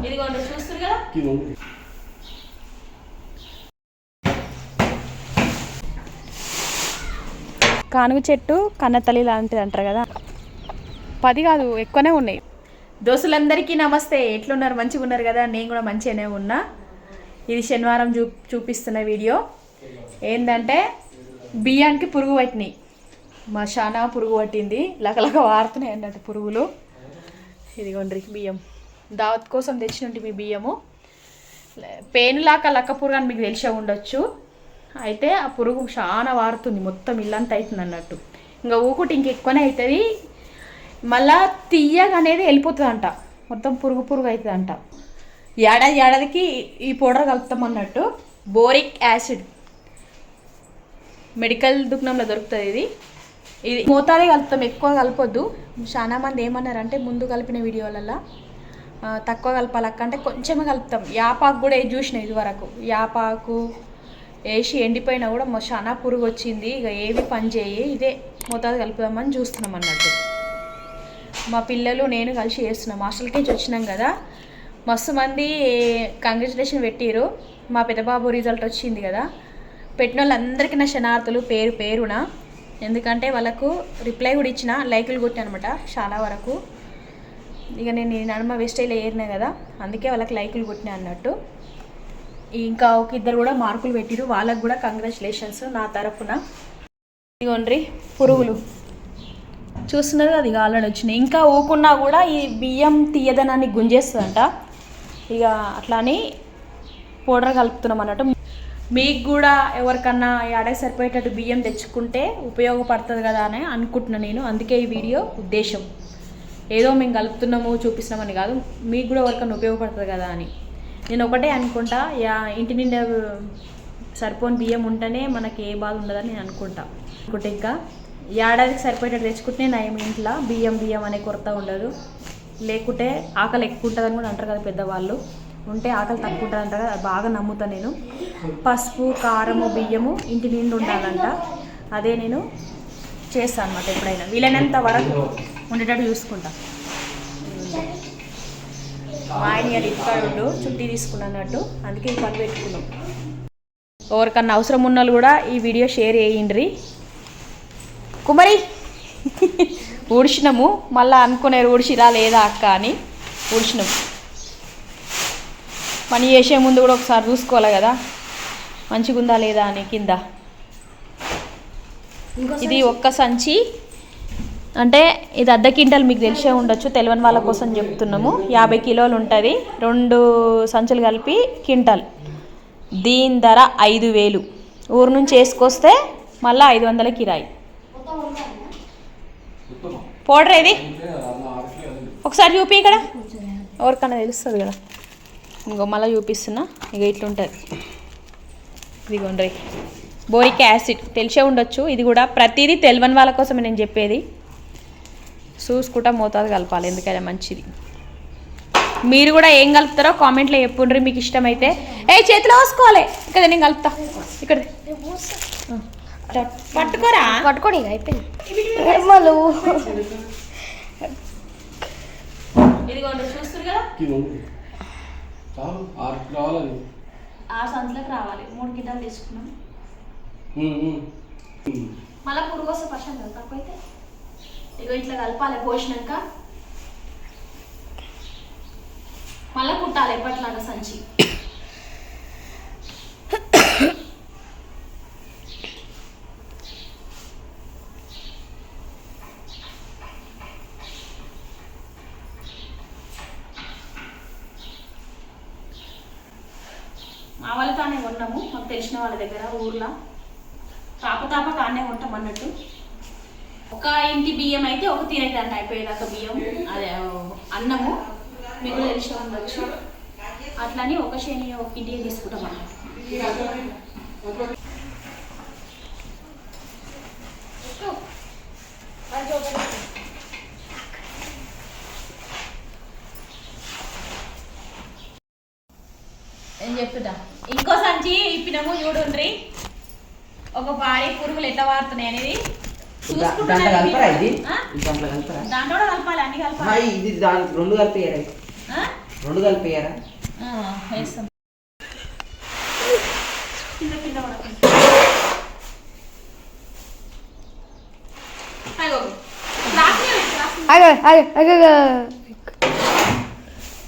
ఇదిగోండి చూస్తారు కదా. కానుగ చెట్టు కన్నతల్లి లాంటిది అంటారు కదా, 10 కాదు ఎక్కువనే ఉన్నాయి. దోస్తులందరికీ నమస్తే. ఎట్లున్నారు? మంచిగా ఉన్నారు కదా? నేను కూడా మంచిగానే ఉన్నా. ఇది శనివారం చూపిస్తున్న వీడియో ఏంటంటే బియ్యానికి పురుగు పట్టినాయి. మా చాలా పురుగు పట్టింది, లకలక వారుతున్నాయి అన్నట్టు పురుగులు. ఇదిగోండ్రి బియ్యం దావత్ కోసం తెచ్చినట్టు మీ బియ్యము. పేనులాక లక్క పురుగు అని మీకు తెలిసే ఉండొచ్చు. అయితే ఆ పురుగు చాలా వారుతుంది, మొత్తం ఇల్లంతా అవుతుంది అన్నట్టు. ఇంకా ఊకుటి ఇంకెక్కువనే అవుతుంది. మళ్ళా తీయగా అనేది వెళ్ళిపోతుంది అంట, మొత్తం పురుగు అవుతుంది అంట. ఏడాదికి ఈ పౌడర్ కలుపుతాం అన్నట్టు. బోరిక్ యాసిడ్ మెడికల్ దుకాణంలో దొరుకుతుంది. ఇది మోతాదే కలుపుతాం, ఎక్కువ కలపొద్దు. చాలా మంది ఏమన్నారంటే ముందు కలిపిన వీడియోలలో తక్కువ కలపాలక్క అంటే కొంచెమే కలుపుతాం. యాపాకు కూడా వేసి చూసిన ఇది వరకు. యాపాకు వేసి ఎండిపోయినా కూడా చాలా పురుగు వచ్చింది. ఇక ఏవి పని చేయి, ఇదే మోతాదు కలుపుదామని చూస్తున్నాం అన్నట్టు. మా పిల్లలు నేను కలిసి చేస్తున్నాం. హాస్టల్కి వచ్చినాం కదా, మస్తు మంది కంగ్రాచులేషన్ పెట్టిరు. మా పెద్దబాబు రిజల్ట్ వచ్చింది కదా, పెట్టిన వాళ్ళందరికీ నా శనార్థులు పేరు పేరున. ఎందుకంటే వాళ్ళకు రిప్లై కూడా ఇచ్చిన, లైకులు కొట్టిన అనమాట చాలా వరకు. ఇక నేను ఈ నడుమ వెస్టైలో ఏరినా కదా, అందుకే వాళ్ళకి లైకులు కొట్టినా అన్నట్టు. ఇంకా ఒక ఇద్దరు కూడా మార్కులు పెట్టిరు, వాళ్ళకు కూడా కంగ్రాచులేషన్స్ నా తరఫున. ఇదిగోండ్రి పురుగులు చూస్తున్నారు, అది ఆల్రెడీ వచ్చినాయి. ఇంకా ఊకున్నా కూడా ఈ బియ్యం తీయదనాన్ని గుంజేస్తుందంట. ఇక అట్లా అని పౌడర్ కలుపుతున్నాం అన్నట్టు. మీకు కూడా ఎవరికన్నా ఏడాది సరిపోయేటట్టు బియ్యం తెచ్చుకుంటే ఉపయోగపడుతుంది కదా అని అనుకుంటున్నాను నేను. అందుకే ఈ వీడియో ఉద్దేశం. ఏదో మేము కలుపుతున్నాము చూపిస్తున్నామని కాదు, మీకు కూడా ఎవరికన్నా ఉపయోగపడుతుంది కదా అని. నేను ఒకటే అనుకుంటా, ఇంటి నిండా సరిపోని బియ్యం ఉంటేనే మనకి ఏ బాధ ఉండదని నేను అనుకుంటా. ఇంకా ఏడాదికి సరిపోయేటట్టు తెచ్చుకుంటే నయం, ఇంట్లో బియ్యం అనే కొరత ఉండదు. లేకుంటే ఆకలి ఎక్కువ ఉంటుందని కూడా అంటారు కదా పెద్దవాళ్ళు. ఉంటే ఆకలి తక్కువ ఉంటుంది అంటారు కదా, బాగా నమ్ముతాను నేను. పసుపు, కారము, బియ్యము ఇంటి నిండి ఉండాలంట. అదే నేను చేస్తాను అన్నమాట. ఎప్పుడైనా వీలైనంత వరకు ఉండేటట్టు చూసుకుంటా. మా ఆయన ఇటుకాడు చుట్టి తీసుకున్నట్టు, అందుకే ఈ పని పెట్టుకున్నాం. ఎవరికన్నా అవసరం ఉన్న వాళ్ళు కూడా ఈ వీడియో షేర్ చేయండి. కుమరి ఊడిచినాము, మళ్ళీ అనుకునేరు ఊడిచిరా లేదా అక్క అని ఊడిచినాము. పని చేసే ముందు కూడా ఒకసారి చూసుకోవాలి కదా మంచిగా ఉందా లేదా అని. కింద ఇది ఒక్క సంచి అంటే ఇది అర్ధ క్వింటల్, మీకు తెలిసే ఉండొచ్చు, తెలియని వాళ్ళ కోసం చెప్తున్నాము. 50 కిలోలు ఉంటుంది, 2 సంచులు కలిపి క్వింటల్. దీని ధర 5,000. ఊరు నుంచి వేసుకొస్తే మళ్ళీ 500 కిరాయి. పౌడర్ ఏది ఒకసారి చూపి, ఇక్కడ ఎవరికన్నా తెలుస్తుంది కదా. ఇంకో మళ్ళీ చూపిస్తున్నా. ఇక ఇట్లుంటుంది. ఇదిగోండి బోరిక్ యాసిడ్, తెలిసే ఉండొచ్చు. ఇది కూడా ప్రతిదీ తెలియని వాళ్ళ కోసమే నేను చెప్పేది. చూసుకుంటా మోతాదు కలపాలి, ఎందుకైనా మంచిది. మీరు కూడా ఏం కలుపుతారో కామెంట్లో చెప్పుండ్రి మీకు ఇష్టమైతే. చేతిలో వేసుకోవాలి, ఇక్కడ నేను కలుపుతా. ఇక్కడ పట్టుకోరా, పట్టుకోండి అయిపోయింది. ఇదిగోండి చూస్తారు కదా, 6 సంచులకు రావాలి. 3 కింటాలు తీసుకున్నాం. మళ్ళీ పురుగు వస్తే పక్షం కదా తక్కువైతే. ఇగో ఇట్లా కలపాలి. పోసినాక మళ్ళీ కుట్టాలి ఎప్పట్లాగా సంచి. మా వాళ్ళ కానే కొన్నాము, మాకు తెలిసిన వాళ్ళ దగ్గర ఊర్లో. తాప కానే కొంటాం అన్నట్టు. ఒక ఇంటి బియ్యం అయితే ఒక తీరైతే అంట అయిపోయేదాకా బియ్యం, అదే అన్నము మీకు తెలిసిన ఉండొచ్చు. అట్లని ఒక శని ఒక ఇంటికి తీసుకుంటాం అన్నట్టు. ఏం చెప్తుంటా, ఇంకో సంచి ఇప్పినాము చూడుండ్రి. ఒక భారీ పురుగులు ఎట్లా వాడుతున్నాయి అనేది దాంట్లో కలపాలి, అన్ని కలపాలి. 2 కలిపి రెండు కలిపేయారా? వేస్తాం.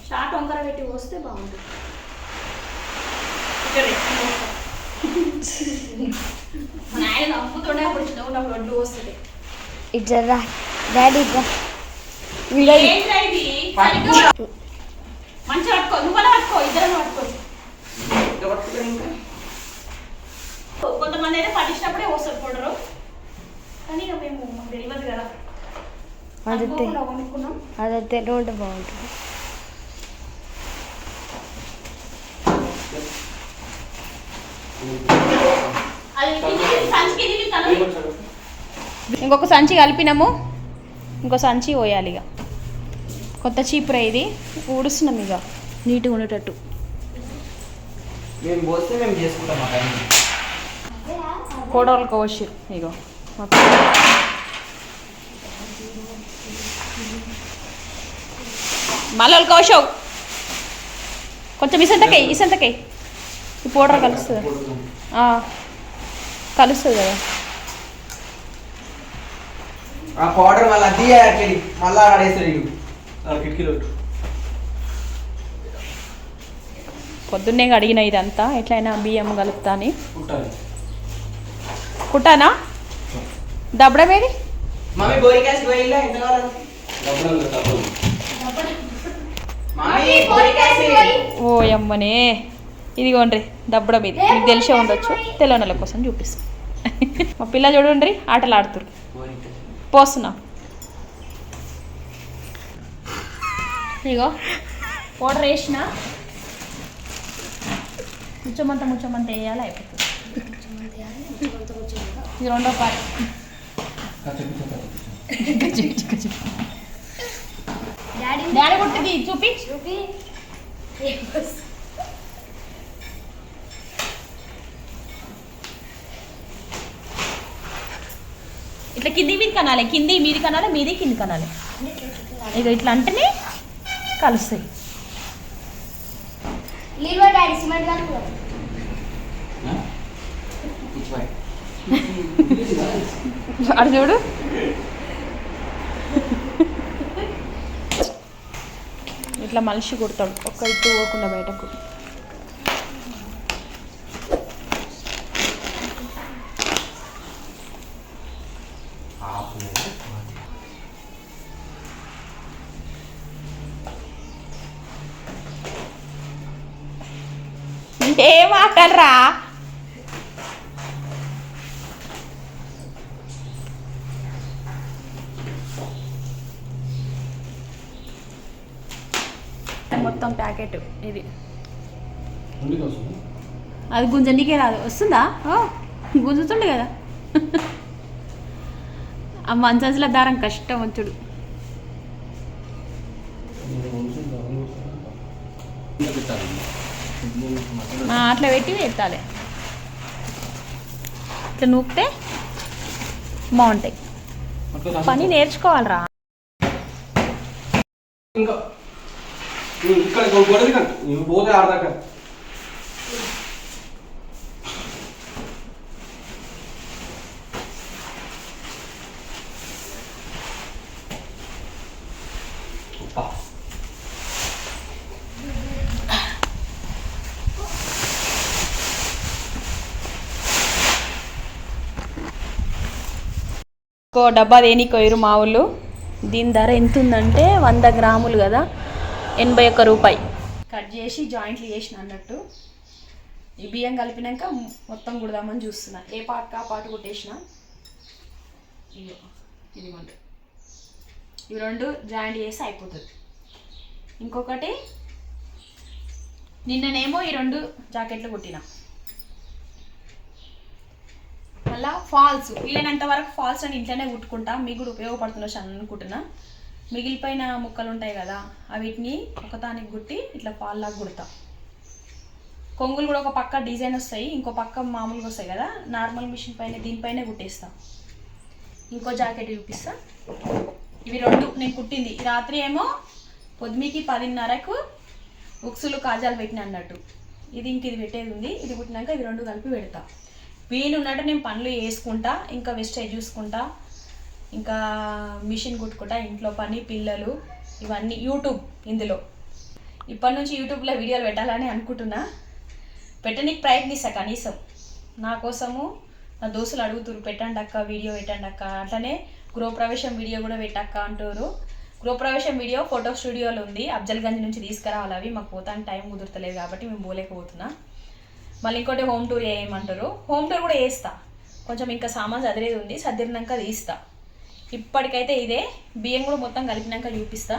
షార్ట్ వంకర పెట్టి పోస్తే బాగుంటుంది. ఆయన నమ్ముతుండే అప్పుడు చిన్నప్పుడు వడ్లు వస్తుంది. ఇట్లా డాడీ మంచిగా పట్టుకో, నువ్వు పట్టుకో, ఇద్దరు పట్టుకో. కొంతమంది అయితే పట్టించినప్పుడే వస్తారు పౌడరు, కానీ ఇక మేము మాకు తెలియదు కదా, కొనుక్కున్నాం. అది తింటూ ఉంటే బాగుంటుంది. ఇంకొక సంచి కలిపినాము, ఇంకో సంచి పోయాలి. ఇక కొత్త చీపుర ఇది ఊడుస్తున్నాం ఇక నీట్గా ఉండేటట్టు. కోడలు కోసి ఇగో మళ్ళీ కోసావు కొంచెం ఇసంతకై ఈ పౌడర్ కలుస్తుంది కదా. ఆ పౌడర్ మళ్ళీ అది మళ్ళీ ఆడేస్తాడు కిటికీలో. పొద్దున్నే అడిగిన ఇదంతా ఎట్లయినా బియ్యం కలుపుతా అని. కుట్టానా దబ్బడమేది ఓ అమ్మనే. ఇదిగోండ్రి దబ్బడం, ఇది మీకు తెలిసే ఉండొచ్చు, తెలంగాణ కోసం చూపిస్తాం. మా పిల్ల చూడండి ఆటలు ఆడుతురు. పోస్తున్నా ఇగో పౌడర్ వేసిన ముచ్చమంత వేయాలి, అయిపోతుంది. ఇది రెండో పాట. డాడీ కొట్టింది చూపి. ఇట్లా కింది మీది కనాలి, కింది మీది కనాలి, మీది కింది కనాలి. ఇక ఇట్లా అంటేనే కలుస్తాయి. అటు చూడు. ఇట్లా మనిషి కుడతాడు, ఒక్క ఇట్టు పోకుండా బయటకు. ఏ మాటలరా, మొత్తం ప్యాకెట్ ఇది. అది గుంజనీకే రాదు, వస్తుందా? గుంజుతుండే కదా. ఆ మంచాల దారం కష్టం వచ్చుడు. అట్లా పెట్టి పెట్టాలి, ఇట్లా నూపితే బాగుంటాయి. పని నేర్చుకోవాలరా. ఇక్కడ గొడవది కంట నువ్వు పోతే ఆడదాకా డబ్బా దేనికోయరు మా ఊళ్ళు. దీని ధర ఎంత ఉందంటే 100 గ్రాములు కదా, 81 రూపాయి. కట్ చేసి జాయింట్లు చేసిన అన్నట్టు. ఈ బియ్యం కలిపినాక మొత్తం కుడదామని చూస్తున్నా. ఏ పాటకు ఆ పాట కుట్టేసిన. ఇదిగోండి, ఇవి రెండు జాయింట్ చేసి అయిపోతుంది. ఇంకొకటి నిన్ననేమో ఈ 2 జాకెట్లు కుట్టిన. మళ్ళీ ఫాల్స్ వీలైనంత వరకు ఫాల్స్ అని ఇంట్లోనే కుట్టుకుంటా, మీకు కూడా ఉపయోగపడుతున్నాయి అని అనుకుంటున్నా. మిగిలిపోయిన ముక్కలు ఉంటాయి కదా, వీటిని ఒకదానికి కుట్టి ఇట్లా ఫాల్ లాగా కుడతా. కొంగులు కూడా ఒక పక్క డిజైన్ వస్తాయి, ఇంకో పక్క మామూలుగా వస్తాయి కదా, నార్మల్ మిషన్ పైన దీనిపైనే కుట్టేస్తా. ఇంకో జాకెట్ చూపిస్తా. ఇవి 2 నేను కుట్టింది. రాత్రి ఏమో పొద్దుమికి 10:30కు ఉక్సులు కాజాలు పెట్టిన అన్నట్టు. ఇది ఇంక ఇది పెట్టేది ఉంది. ఇది పుట్టినాక ఇది 2 కలిపి పెడతా. వీలు ఉన్నట్టు నేను పనులు చేసుకుంటా, ఇంకా వెస్టేజ్ చూసుకుంటా, ఇంకా మిషన్ కుట్టుకుంటా, ఇంట్లో పని, పిల్లలు, ఇవన్నీ యూట్యూబ్. ఇందులో ఇప్పటి నుంచి యూట్యూబ్లో వీడియోలు పెట్టాలని అనుకుంటున్నా. పెట్టడానికి ప్రయత్నిస్తా కనీసం. నా కోసము నా దోస్తులు అడుగుతున్నారు, పెట్టండి అక్క వీడియో, పెట్టండి అక్క. అట్లనే గృహప్రవేశం వీడియో కూడా పెట్టక్క అంటారు. గృహప్రవేశం వీడియో ఫోటో స్టూడియోలో ఉంది, అఫ్జల్గంజ్ నుంచి తీసుకురావాలి. అవి మాకు పోతానికి టైం కుదురుతలేదు కాబట్టి మేము పోలేకపోతున్నా. మళ్ళీ ఇంకోటి హోమ్ టూర్ వేయమంటారు. హోమ్ టూర్ కూడా వేస్తా. కొంచెం ఇంకా సామాన్ చదివేది ఉంది, చదిరినాక తీస్తా. ఇప్పటికైతే ఇదే. బియ్యం కూడా మొత్తం కలిపినాక చూపిస్తా.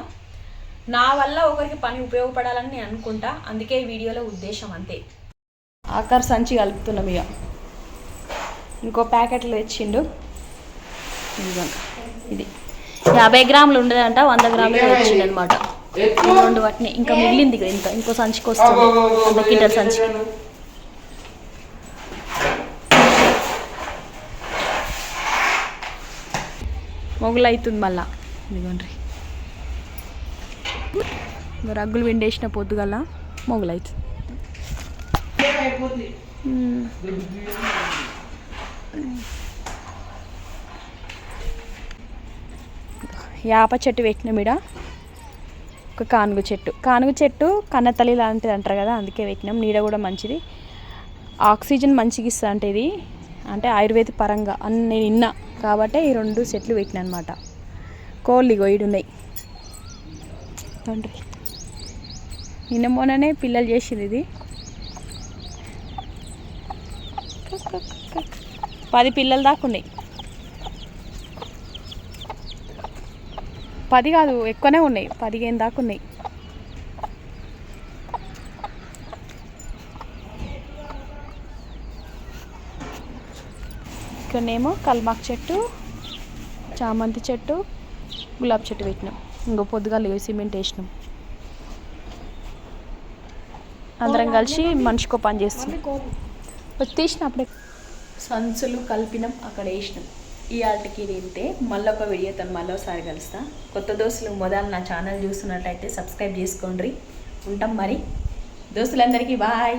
నా వల్ల ఒకరికి పని ఉపయోగపడాలని నేను అనుకుంటా, అందుకే ఈ వీడియోలో ఉద్దేశం అంతే. ఆకార్ సంచి కలుపుతున్నాం ఇక. ఇంకో ప్యాకెట్లు తెచ్చిండు. ఇది 50 గ్రాములు ఉండదంట, 100 గ్రాములు తెచ్చిండు అనమాట. 2 వాటిని ఇంకా మిగిలింది ఇంకో సంచికి వస్తుంది, 100 కింటాల సంచి. మొగులు అవుతుంది మళ్ళా. ఇదిగోండి రగ్గులు విండేసిన పొద్దుగల మొగులు అవుతుంది. యాప చెట్టు పెట్టిన మీడ ఒక కానుగ చెట్టు కన్నతల్లి లాంటిది అంటారు కదా, అందుకే పెట్టినాం. నీడ కూడా మంచిది, ఆక్సిజన్ మంచిగా ఇస్తా అంటే ఇది, అంటే ఆయుర్వేద పరంగా అని నేను విన్నా కాబట్టి ఈ 2 చెట్లు పెట్టినా అనమాట. కోళ్ళు గొయ్యుడున్నాయి తండ్రి. నిన్న మొన్ననే పిల్లలు చేసింది ఇది. 10 పిల్లలు దాకా ఉన్నాయి. 10 కాదు, ఎక్కువనే ఉన్నాయి, 15 దాకా ఉన్నాయి. ఇక్కడనేమో కల్మాక్ చెట్టు, చామంతి చెట్టు, గులాబీ చెట్టు పెట్టినాం. ఇంకో పొద్దుగా సిమెంట్ వేసినాం. అందరం కలిసి మనిషికో పని చేస్తున్నాం. తీసినప్పుడే సంచులు కలిపినాం, అక్కడ వేసినాం. ఈ ఆల్టికి ఇది ఇంతే. మళ్ళీ ఒక వీడియోతో మళ్ళీసారి కలుస్తా. కొత్త దోస్తులు మొదలు నా ఛానల్ చూస్తున్నట్టయితే సబ్స్క్రైబ్ చేసుకోండి. ఉంటాం మరి. దోస్తులందరికీ బాయ్.